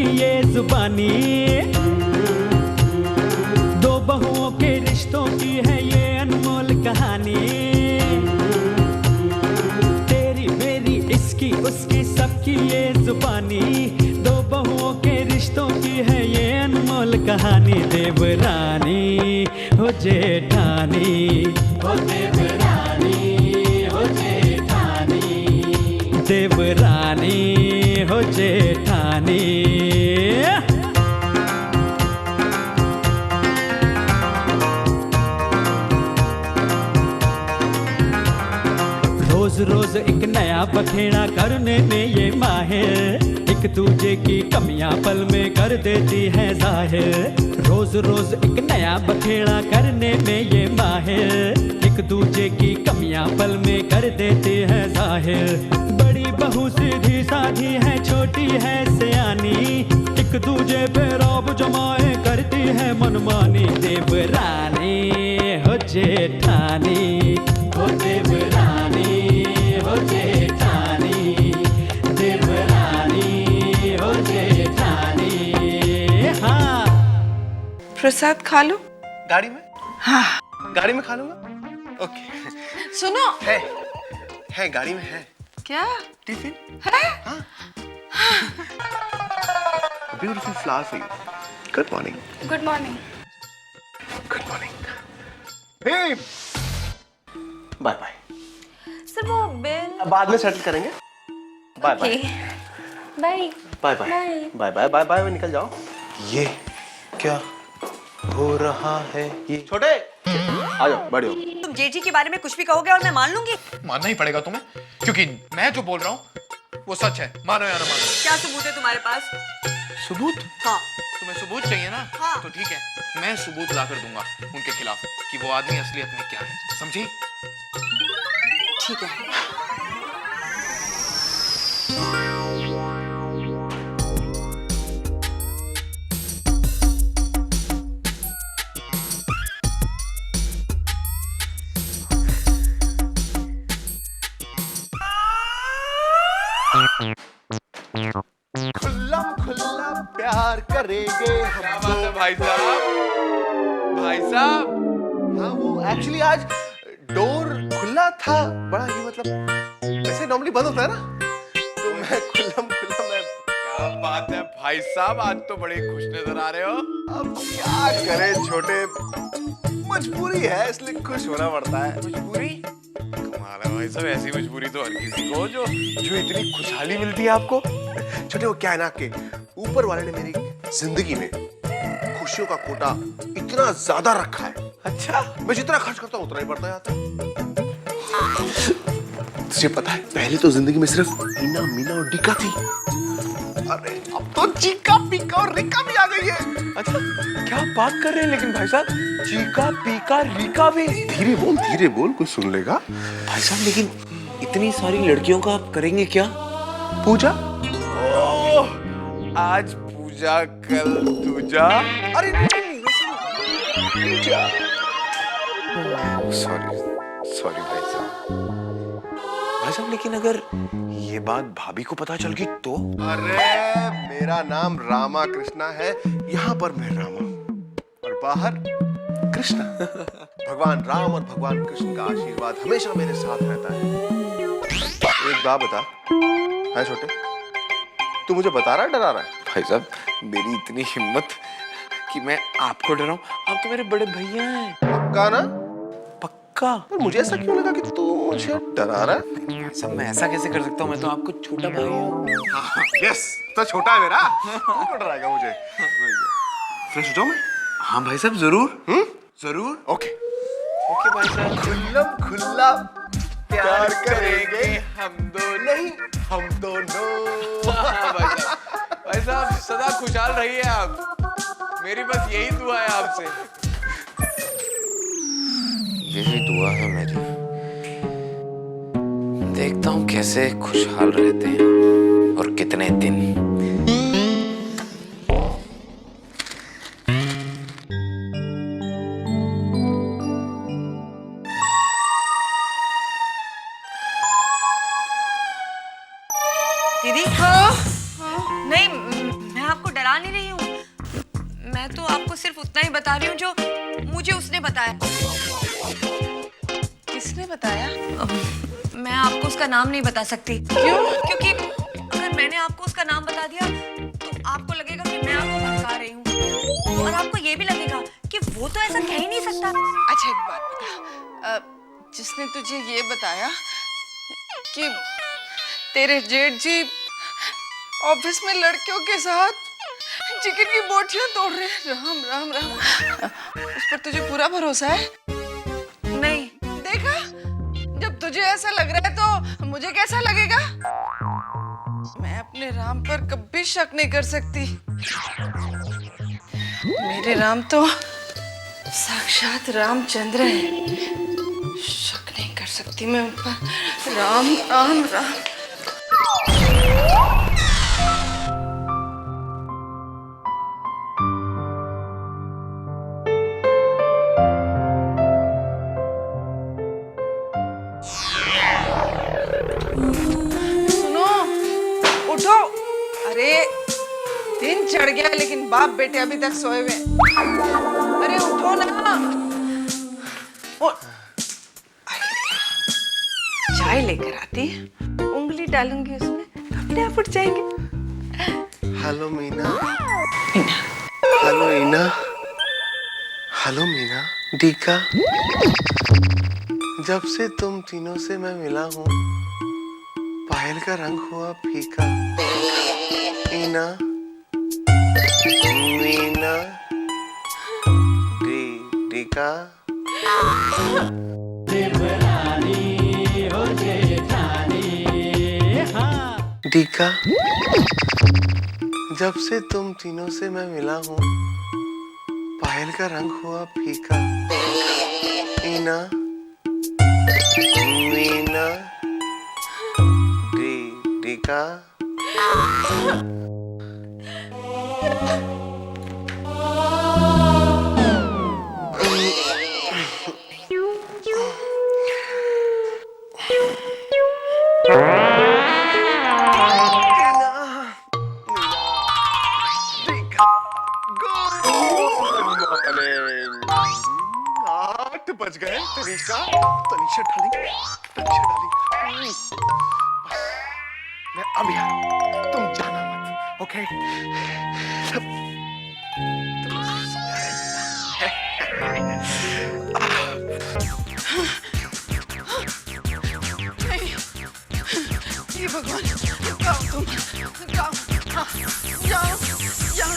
सबकी ये जुबानी, दो बहुओं के रिश्तों की है ये अनमोल कहानी। तेरी मेरी इसकी उसकी सबकी ये जुबानी, दो बहुओं के रिश्तों की है ये अनमोल कहानी। देवरानी हो जेठानी, हो देवरानी हो जेठानी, देवरानी हो जेठानी। रोज रोज एक नया बखेड़ा करने में ये माहिर, एक दूजे की कमियां पल में कर देती है जाहिर। रोज रोज एक नया बखेड़ा करने में ये माहिर, एक दूजे की कमियां पल में कर देती है जाहिर। बड़ी बहू सीधी साधी है, छोटी है सयानी, एक दूजे पे रौब जमाए करती है मनमानी। देवरानी हो जेठानी, हो देवरानी हो जेठानी, देवरानी हो जेठानी। हाँ, प्रसाद खा लो। गाड़ी में? हाँ। गाड़ी में खा लूंगा। ओके। सुनो। है गाड़ी में है। क्या? टिफिन है? हाँ। Beautiful flower for you. Good morning. Good morning. Good morning. Hey, bye bye. Sir वो बिल बाद में सेटल करेंगे। Bye bye bye bye bye bye bye bye. निकल जाओ। ये क्या हो रहा है? ये छोटे आ जाओ, बड़े हो। तुम जेठी के बारे में कुछ भी कहोगे और मैं मान लूंगी? मानना ही पड़ेगा तुम्हें, क्योंकि मैं जो बोल रहा हूँ वो सच है, मानो या ना मानो। क्या सबूत है तुम्हारे पास? सबूत? हाँ। तुम्हें सबूत चाहिए ना? हाँ। तो ठीक है, मैं सबूत ला कर दूंगा उनके खिलाफ कि वो आदमी असलियत में क्या है, समझी? ठीक है। खुल्ला खुल्ला प्यार करेंगे क्या हम बात है भाई साहब? भाई साहब, हाँ, वो एक्चुअली आज डोर खुला था। बड़ा ये मतलब वैसे नॉर्मली बंद होता है ना, तो मैं खुल्ला मैं। क्या बात है भाई साहब, आज तो बड़े खुश नजर आ रहे हो। अब क्या करें छोटे, मजबूरी है इसलिए खुश होना पड़ता है। मजबूरी? कमाल है भाई साहब, ऐसी मजबूरी तो हर किसी को जो इतनी खुशहाली मिलती है आपको। छोटे वो क्या है ना कि ऊपर वाले ने मेरी जिंदगी में खुशियों का कोटा इतना ज्यादा रखा है। अच्छा, मैं जितना खर्च करता हूँ उतना ही बढ़ता जाता है। तुझे पता है पहले तो जिंदगी में सिर्फ मीना मीना और डिका थी, अरे अब तो चीका पीका और रिका भी आ गई है। अच्छा, क्या बात कर रहे हैं लेकिन भाई साहब, चीका पीका रिका भी? धीरे बोल कुछ सुन लेगा। भाई साहब लेकिन इतनी सारी लड़कियों का आप करेंगे क्या? पूजा? ओह, आज पूजा कल दूजा। अरे नहीं, पूजा। सॉरी भाई साहब। भाई साहब लेकिन अगर ये बात भाभी को पता चल गई तो? अरे मेरा नाम रामा कृष्णा है, यहाँ पर मैं रामा और बाहर कृष्णा। भगवान राम और भगवान कृष्ण का आशीर्वाद हमेशा मेरे साथ रहता है। एक बात बता, है छोटे, तू मुझे बता रहा है डरा रहा है? भाई साहब मेरी इतनी हिम्मत कि मैं आपको डराऊं? आप तो मेरे बड़े भैया हैं। पक्का ना? पक्का। पर मुझे ऐसा क्यों लगा कि तू मुझे डरा रहा है? भाई साहब मैं ऐसा कैसे कर सकता हूँ, मैं तो आपको छोटा भाई हूँ। यस, तो छोटा है मेरा, तू क्यों डराएगा मुझे? फ्रेश हो जाऊं मैं? हाँ भाई साहब जरूर। जरूर। ओके ओके भाई साहब। खुल्लम खुल्ला प्यार करेंगे हम दोनों। नहीं, हम दोनों। भाई साहब सदा खुशहाल रहिए आप, मेरी बस यही दुआ है आपसे। यही दुआ है मेरी। देखता हूँ कैसे खुशहाल रहते हैं और कितने दिन। दीदी? नहीं, मैं आपको बता रही हूँ जो मुझे उसने बताया। किसने बताया? मैं आपको उसका नाम नहीं बता सकती। क्यों? क्योंकि अगर मैंने आपको उसका नाम बता दिया तो आपको लगेगा कि मैं आपको भड़का रही हूँ, और आपको ये भी लगेगा कि वो तो ऐसा कह ही नहीं सकता। अच्छा एक बात बता, जिसने तुझे ये बताया कि तेरे जेठ जी ऑफिस में लड़कियों के साथ चिकन की बोटियां तोड़ रहे हैं, राम राम राम, उस पर तुझे पूरा भरोसा है? नहीं, देखा, जब तुझे ऐसा लग रहा है तो मुझे कैसा लगेगा? मैं अपने राम पर कभी शक नहीं कर सकती। मेरे राम तो साक्षात रामचंद्र हैं। शक नहीं कर सकती मैं उन पर। राम राम राम। सुनो, उठो। अरे दिन चढ़ गया लेकिन बाप बेटे अभी तक सोए हुए हैं। अरे उठो ना। चाय लेकर आती, उंगली डालूंगी उसमें तो अपने आप उठ जाएंगे। Hello Meena. Meena. Hello Ina. Hello Meena. Dika. जब से तुम तीनों से मैं मिला हूँ, पायल का रंग हुआ फीका। ईना, मीना, डीका। डीका, जब से तुम तीनों से मैं मिला हूँ, पायल का रंग हुआ फीका। ईना, मीना, डीका। आठ बज गए। तनीषा, तनीषा डार्लिंग, तनीषा डार्लिंग, बस मैं अभी आ रहा हूँ, तुम जाना मत, ओके? हे भगवान, जाओ तुम, जाओ, हाँ, जाओ, जाओ।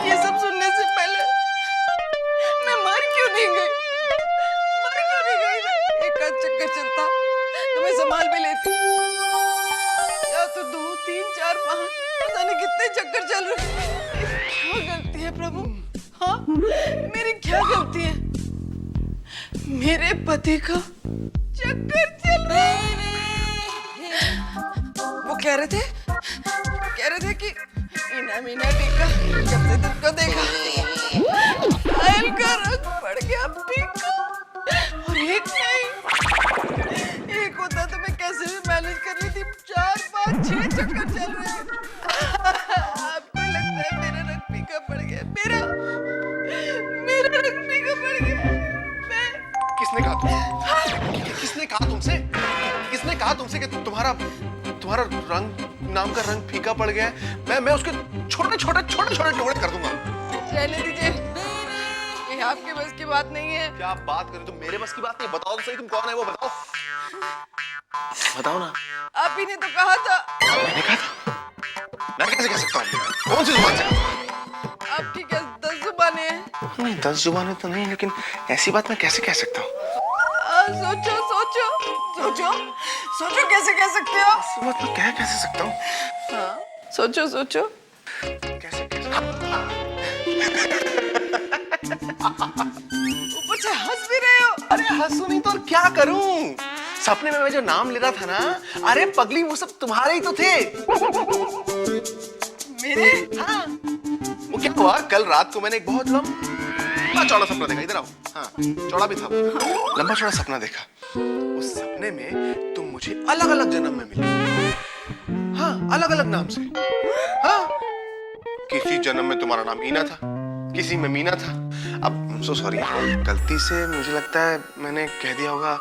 ये सब सुनने से पहले मैं मर क्यों नहीं गई? मर क्यों नहीं गई? एक आध चक्कर चलता तो मैं संभाल भी लेती, या तो 2, 3, 4, 5, पता नहीं कितने चक्कर चल रहे। क्या गलती है प्रभु? हाँ, मेरी क्या गलती है? मेरे पति का चक्कर चल रहा है। वो कह रहे थे कि ईना मीना टीका, जब से तुमको देखा पायल का रंग पड़ गया फीका। और एक नहीं, एक होता तो मैं कैसे भी मैनेज कर लेती। 4, 5, 6 चक्कर चल रहे हैं। आपको लगता है मेरा रंग फीका पड़ गया? मेरा रंग फीका पड़ गया। मैं किसने कहा तुमसे? किसने कहा तुमसे? किसने कहा तुमसे कि तुम्हारा रंग, नाम का रंग फीका पड़ गया है? मैं उसके छोटे छोटे टुकड़े कर दूंगा। रहने दीजिए, ये आपके बस की बात नहीं है। क्या बात करें? तुम मेरे बस की बात नहीं। बताओ तो सही, तुम कौन है वो बताओ। बताओ ना। आप ही ने तो कहा था। मैंने कहा था? मैं कैसे कह सकता हूँ? कौन सी जुबान से? आपकी क्या 10 जुबानें हैं? नहीं, 10 जुबानें तो नहीं, लेकिन ऐसी बात मैं कैसे कह सकता हूँ? सोचो सोचो सोचो सोचो, कैसे कह सकते हो? ऐसी बात मैं कैसे सकता हूँ? हाँ, सोचो सोचो। कैसे ऊपर से हंस भी रहे हो। अरे हंसू नहीं तो और क्या करूं? सपने में मैं जो नाम ले रहा था ना, अरे पगली, वो सब तुम्हारे ही तो थे। मेरे? हाँ। वो क्या हुआ, कल रात को मैंने एक बहुत लंबा चौड़ा सपना देखा। इधर आओ। हाँ, चौड़ा भी था, लंबा चौड़ा सपना देखा। उस सपने में तुम मुझे अलग अलग जन्म में मिले। हाँ, अलग अलग नाम से। हाँ, किसी जन्म में तुम्हारा नाम ईना था, किसी में मीना था। अब सो सॉरी, गलती से मुझे लगता है मैंने कह दिया होगा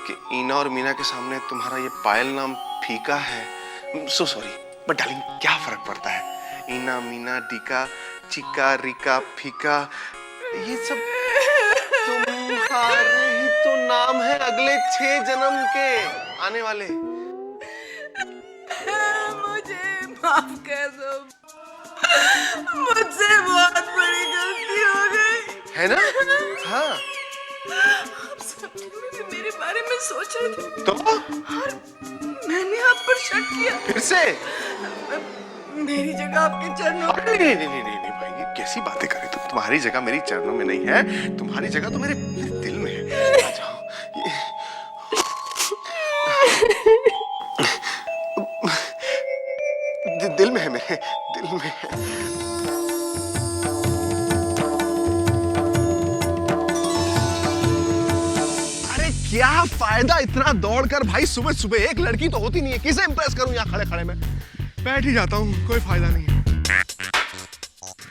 कि ईना और मीना के सामने तुम्हारा ये पायल नाम फीका है। सो सॉरी, बट डार्लिंग क्या फर्क पड़ता है? ईना, मीना, डीका, चिका, रिका, फीका, ये सब तुम्हारे ही तो नाम है अगले 6 जन्म के आने वाले। मुझे माफ कर दो, मुझसे बहुत बड़ी गलती हो गई है ना? हाँ। आप सब मेरे बारे में सोच रहे थे तो और मैंने आप पर शक किया। फिर से? मेरी जगह आपके चरणों में। नहीं भाई, ये कैसी बातें कर रही तुम? तुम्हारी जगह मेरी चरणों में नहीं है, तुम्हारी जगह तो मेरे दिल में है। आ जाओ। दिल में है, मेरे दिल में है। अरे क्या फायदा इतना दौड़कर भाई? सुबह सुबह एक लड़की तो होती नहीं है, किसे इंप्रेस करूं यहाँ खड़े खड़े में? बैठ ही जाता हूँ, कोई फायदा नहीं है।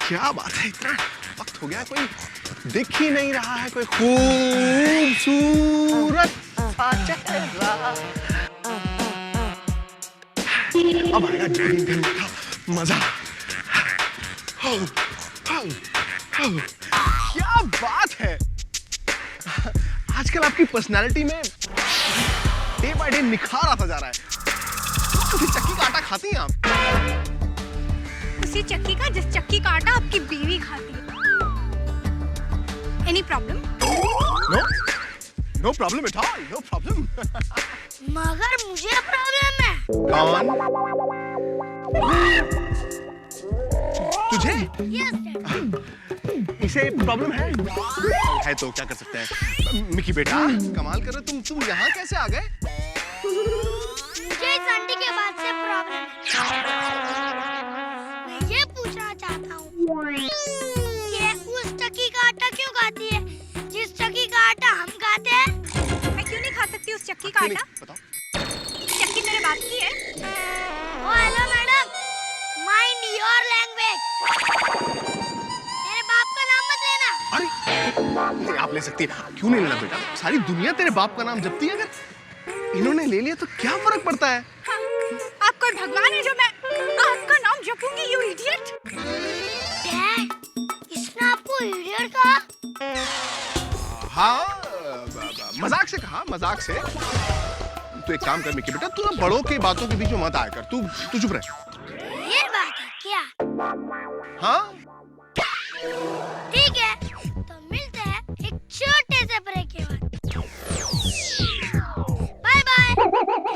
क्या बात है, इतना वक्त हो गया, कोई दिख ही नहीं रहा है, कोई खूबसूरत सा चेहरा। अब आएगा जॉगिंग करने का मजा। क्या बात है, आजकल आपकी पर्सनालिटी में डे बाय डे निखार आता जा रहा है। किसी चक्की का आटा खाती हैं आप? उसी चक्की का जिस चक्की का आटा आपकी बीवी खाती है। Any problem? No problem at all, no problem. मगर मुझे प्रॉब्लम है। कौन? तुझे? Yes dad. इसे प्रॉब्लम है तो क्या कर सकते हैं? मिकी बेटा, कमाल कर रहे तुम यहाँ कैसे आ गए? मुझे इस आंटी के बाद से प्रॉब्लम है। मैं ये पूछना चाहता हूँ कि उस चक्की का आटा क्यों खाती है जिस चक्की का आटा हम खाते हैं? मैं क्यों नहीं खा सकती उस चक्की का आटा? बताओ। चक्की मेरे बाप की है। Oh hello madam, mind your language. मेरे बाप का नाम मत लेना। अरे नहीं, आप ले सकती है, क्यों नहीं लेना बेटा? सारी दुनिया तेरे बाप का नाम जपती है, अगर इन्होंने ले लिया तो क्या फर्क पड़ता है? हाँ, आप कोई भगवान है जो मैं आपका नाम जपूंगी, यू इडियट? डैड, इसने आपको इडियट कहा? हाँ, मजाक से कहा, मजाक से। तू एक काम कर मिकी बेटा, तू ना बड़ों की बातों के बीच में मत आया कर, तू चुप रह। ये बात है क्या? हाँ ठीक है, तो मिलते हैं एक छोटे से ब्रेक के बाद। Bye bye.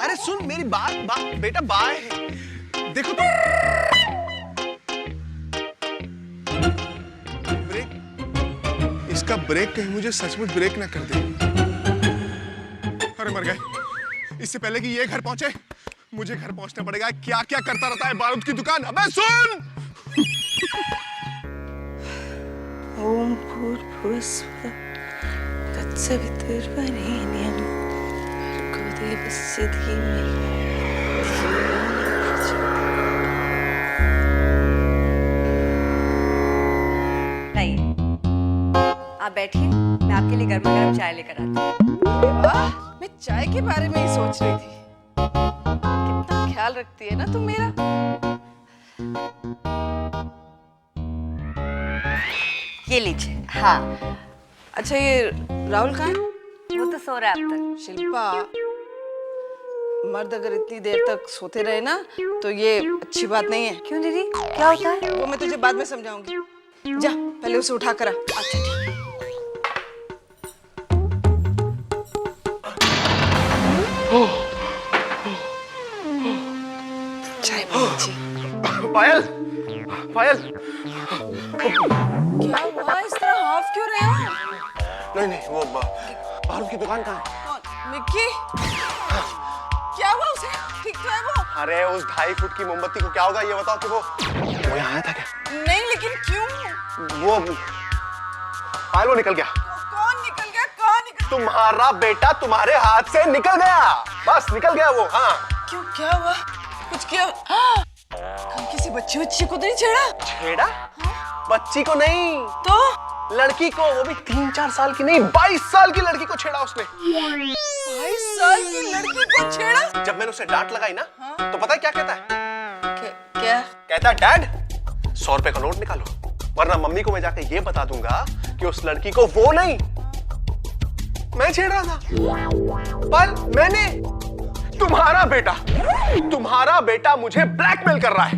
अरे सुन मेरी बात बेटा, बाय। देखो तो ब्रेक, इसका ब्रेक कहीं मुझे सचमुच ब्रेक ना कर दे। अरे मर गए, इससे पहले कि ये घर पहुंचे मुझे घर पहुंचना पड़ेगा। क्या क्या करता रहता है बारूद की दुकान। अबे सुन। ओम भूर्भुवस्सुवः तत्सवितुर्वरेण्यं भर्गो देवस्य धीमहि धियो यो न प्रचोदयात्। लाइए, आप बैठिए, मैं आपके लिए गर्मा गर्म चाय लेकर आती हूँ। वाह, मैं चाय के बारे में ही सोच रही थी। कितना ख्याल रखती है ना तुम मेरा। ये लीजिए। हाँ, अच्छा, ये राहुल कहाँ है? वो तो सो रहा है अब तक। शिल्पा, मर्द अगर इतनी देर तक सोते रहे ना तो ये अच्छी बात नहीं है। क्यों दीदी, क्या होता है? वो मैं तुझे बाद में समझाऊंगी। जा, पहले उसे उठा कर आ। अच्छा ठीक है। चाय पीजिए। पायल, पायल। क्या हुआ, इस तरह हाफ क्यों रहे हो? नहीं, वो बारूद की दुकान कहाँ है? कौन? मिक्की? क्या हुआ उसे? ठीक तो है वो? अरे उस 2.5 फुट की मोमबत्ती को क्या होगा ये बताओ। कि वो यहाँ आया था क्या? नहीं, लेकिन क्यों? वो पायल, वो निकल गया। कौन निकल गया? कौन निकल? तुम्हारा बेटा तुम्हारे हाथ से निकल गया, बस निकल गया वो। हाँ, क्यों, क्या हुआ? कुछ किया? हाँ, कल किसी बच्ची बच्ची को तो नहीं छेड़ा? छेड़ा? बच्ची को नहीं, तो लड़की को, वो भी 3-4 साल की नहीं, 22 साल की लड़की को छेड़ा उसने। 22 साल की लड़की को छेड़ा? जब मैंने उसे डांट लगाई ना, तो पता है क्या कहता है? क्या? कहता है डैड 100 रुपए का नोट निकालो, वरना मम्मी को मैं जाके ये बता दूंगा कि उस लड़की को वो नहीं, मैं छेड़ रहा था। पर मैंने, तुम्हारा बेटा मुझे ब्लैकमेल कर रहा है।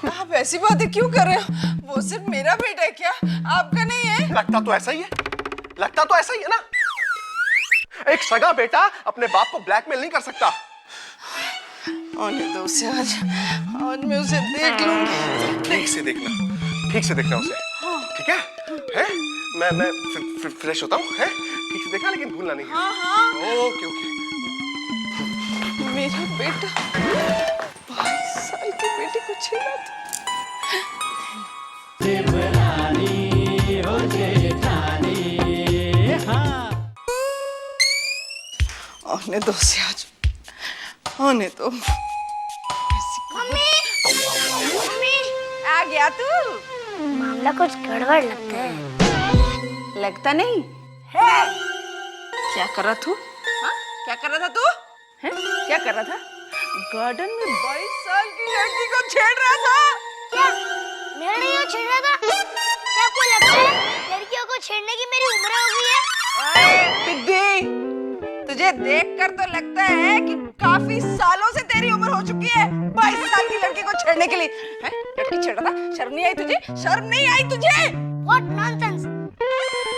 आप ऐसी बातें क्यों कर रहे हो? वो सिर्फ मेरा बेटा है क्या? आपका नहीं है? लगता तो ऐसा ही है, ना। एक सगा बेटा अपने बाप को ब्लैकमेल नहीं कर सकता। आने दो उसे, आज मैं उसे देख लूंगी। ठीक से देखना उसे, ठीक है? हैं? मैं फ्रेश होता हूँ, हैं? ठीक से देखना, लेकिन भूलना नहीं है। हाँ। ओके। मेरा बेटा 22 साल की बेटी को छेड़ा था। देवरानी हो जेठानी, हाँ। आने दो उसे, आज आने दो। मम्मी आ गया तू? मामला कुछ गड़बड़ लगता है। लगता नहीं है। क्या कर रहा तू? हाँ? क्या कर रहा था तू? हैं? क्या कर रहा था? गार्डन में 22 साल की लड़की को छेड़ रहा था। क्या मैं नहीं हो छेड़ रहा था? क्या आपको लगता है लड़कियों को छेड़ने की मेरी उम्र हो गई है? अरे बिद्दी, तुझे देखकर तो लगता है कि काफी सालों से तेरी उम्र हो चुकी है 22 साल की लड़की को छेड़ने के लिए। हैं? लड़की छेड़ रहा था? शर्म नहीं आई तुझे? What nonsense!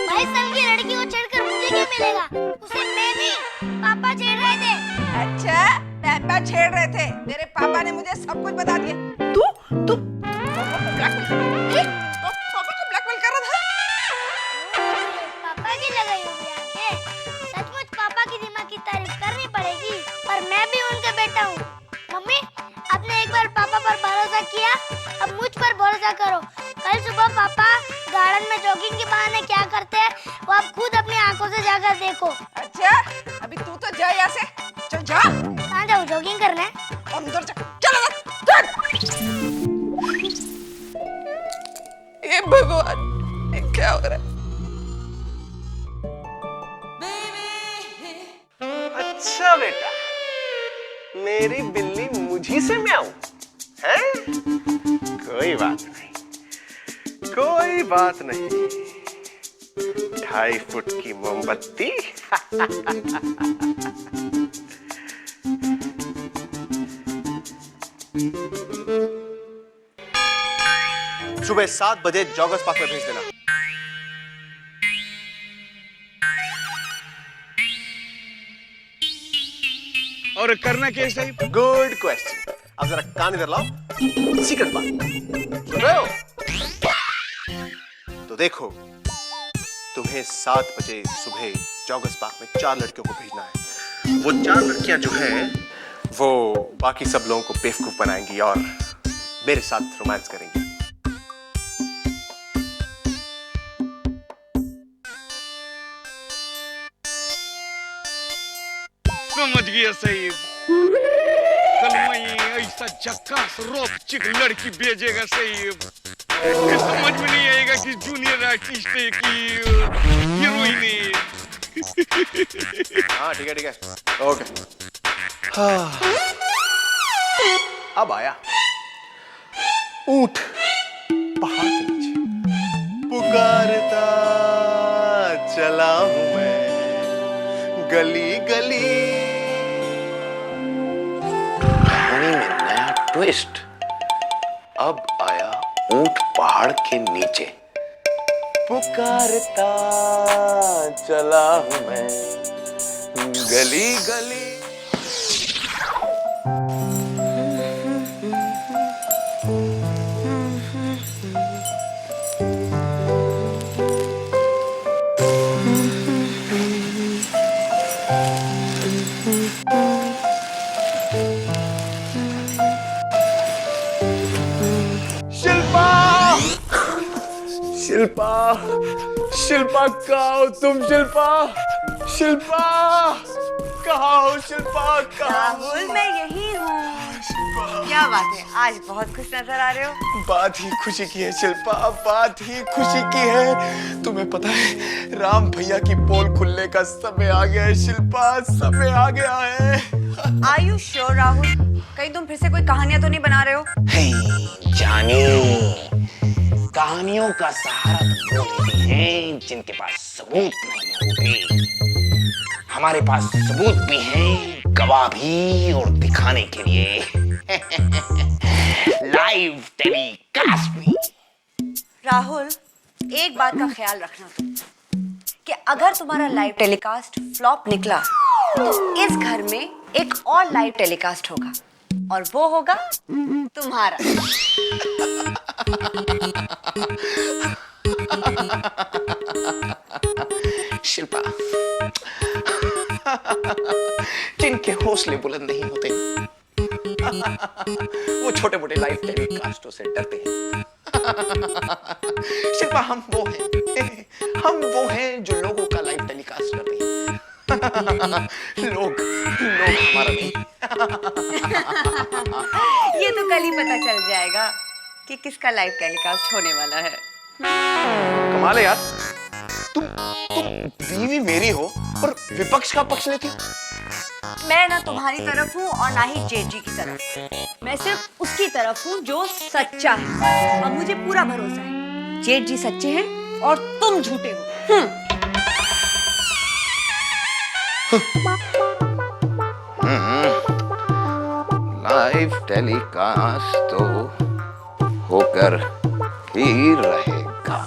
22 साल की लड़की को छेड़कर मुझे क्या मिलेगा? उसे मैं नहीं, पापा छेड़ रहे थे। अच्छा, पापा छेड़ रहे थे। तेरे पापा ने मुझे सब कुछ बता दिया। तू पापा को ब्लैकमेल कर रहा था? पापा की लगाई होगी आंखें। सचमुच पापा की दिमाग की तारीफ करनी पड़ेगी, पर मैं भी उनका बेटा हूँ। मम्मी, आपने एक बार पापा पर भरोसा किया, अब मुझ पर भरोसा करो। कल सुबह पापा गार्डन में जॉगिंग के बहाने क्या करते हैं, वो आप खुद अपनी आंखों से जाकर देखो। अच्छा, अभी तू तो जा यहाँ से। चल जा। कहाँ जाऊँ जॉगिंग करने? अंदर जा। चल। ये भगवान, ये क्या हो रहा है? अच्छा बेटा, मेरी बिल्ली मुझी से म्याऊं, हैं? कोई बात नहीं। 2.5 फुट की मोमबत्ती। सुबह 7 बजे जॉगर्स पार्क में भेज देना। और करना क्या है साहब? Good question. अब जरा कान इधर लाओ, सीक्रेट बात सुन रहे हो? तो देखो, तुम्हें 7 बजे सुबह जॉगर्स पार्क में 4 लड़कियों को भेजना है। वो 4 लड़कियां जो है, वो बाकी सब लोगों को बेवकूफ बनाएंगी और मेरे साथ रोमांस करेंगी। समझ गया साहब। कल मैं ऐसा झक्कास रोपचिक लड़की भेजेगा साहब, समझ में नहीं आएगा कि जूनियर आर्टिस्ट है कि हीरोइन है। हाँ ठीक है, ओके। हाँ। अब आया ऊंट पहाड़ के नीचे, पुकारता चला हूं मैं गली गली। कहानी में नया ट्विस्ट। अब आया ऊंट पहाड़ के नीचे, पुकारता चला हूं मैं गली गली। शिल्पा कहाँ हो तुम? शिल्पा कहाँ हो? शिल्पा कहाँ हो? राहुल, मैं यही हूँ। क्या बात है, आज बहुत खुश नजर आ रहे हो। बात ही खुशी की है शिल्पा, बात ही खुशी की है। तुम्हें पता है राम भैया की पोल खुलने का समय आ गया है शिल्पा, समय आ गया है। Are you sure, Rahul? कहीं तुम फिर से कोई कहानियां तो नहीं बना रहे हो? जानी, कहानियों का सहारा तो वो लेते हैं जिनके पास सबूत नहीं होते। हमारे पास सबूत भी हैं, गवाह भी, और दिखाने के लिए लाइव टेलीकास्ट भी। राहुल, एक बात का ख्याल रखना तुम, कि अगर तुम्हारा लाइव टेलीकास्ट फ्लॉप निकला तो इस घर में एक और लाइव टेलीकास्ट होगा, और वो होगा तुम्हारा। शिल्पा, जिनके हौसले बुलंद नहीं होते वो छोटे मोटे लाइव टेलीकास्टों से डरते हैं। शिल्पा, हम वो हैं जो लोगों का लाइव टेलीकास्ट करते हैं। लोग हमारा नहीं। ये तो कल ही पता चल जाएगा कि किसका लाइव टेलीकास्ट होने वाला है। कमाल है यार, तुम बीवी मेरी हो और विपक्ष का पक्ष लेती हो। मैं ना तुम्हारी तरफ हूँ और ना ही जेठ जी की तरफ। मैं सिर्फ उसकी तरफ हूँ जो सच्चा है, और मुझे पूरा भरोसा है जेठ जी सच्चे हैं और तुम झूठे हो। लाइव टेलीकास्ट तो होकर ही रहेगा।